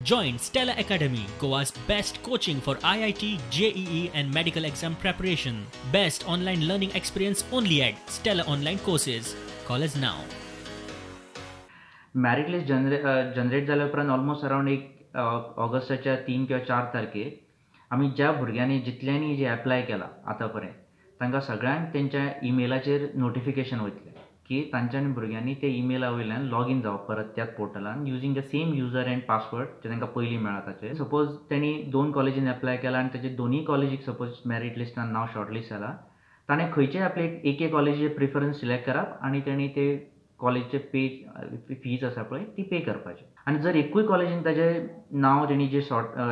Join Stella Academy, Goa's best coaching for IIT, JEE and medical exam preparation. Best online learning experience only at Stella Online Courses. Call us now. Merit list generate जाल्या उपरांत almost around एक ऑगस्टाच्या 3 किंवा 4 तारखेक आमी ज्या भुरग्यांनी जितल्यांनी जे apply केला आतां पर्यंत तांकां सगळ्यांक तेंच्या ईमेलाचेर नोटिफिकेशन वयतलें की तांच्यांनी भुरग्यांनी ते ईमेला वयल्यान लॉगीन जावप परत त्याच पोर्टलान using the same user and password जे तांकां पयलीं मेळ्ळा ताचेर. सपोज तेणी 2 कॉलेजीन एप्लाय केला आनी ताचे दोनूय कॉलेजीक सपोज मेरिट लिस्टान नांव शॉर्टलिस्ट जाला, ताणें खंयचेय आपले एके कॉलेजीचे प्रिफरन्स सिलेक्ट करप आनी तेणी ते कॉलेजचे पे फीज आसा पळय ती पे करपाची. आनी जर एकूय कॉलेजीन ताचें नांव तेणी जे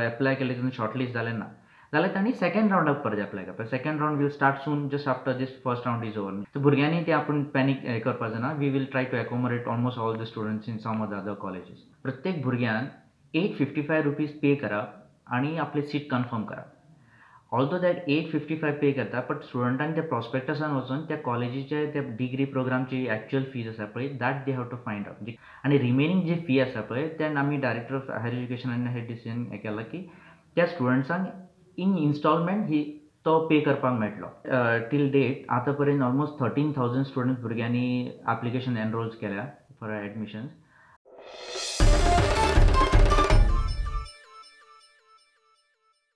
एप्लाय केलें तेतून शॉर्टलिस्ट जालें ना जाल्यार तांणी सेकंड रावंडाक परत एप्लाय करपाचें. Second round will start soon just after this first round is over. So भुरग्यांनी ते आपूण पॅनीक हें करपाक जायना. We will try to accommodate almost all the students in some of the other colleges. प्रत्येक भुरग्यान ₹855 पे करप आनी आपलें सीट कन्फर्म करप. ऑल्दो दॅट 855 पे करता बट स्टुडंटांक त्या प्रॉस्पेक्टसान वचून त्या कॉलेजीचे त्या डिग्री प्रोग्रामची एक्चुअल फीज आसा पळय that they have to find out. आनी रिमेनींग जी फी आसा पळय तेन्ना आमी डायरेक्टर ऑफ हायर एज्युकेशनान हें डिसिजन हें केलां की त्या स्टुडंट्सांक इन इन्स्टॉलमेंट तो पे करपाक मेळटलो. टील डेट आतां पर्यंत ऑलमोस्ट 13,000 स्टुडंट्स भुरग्यांनी एप्लिकेशन एनरोल्स केल्या फॉर एडमिशन्स.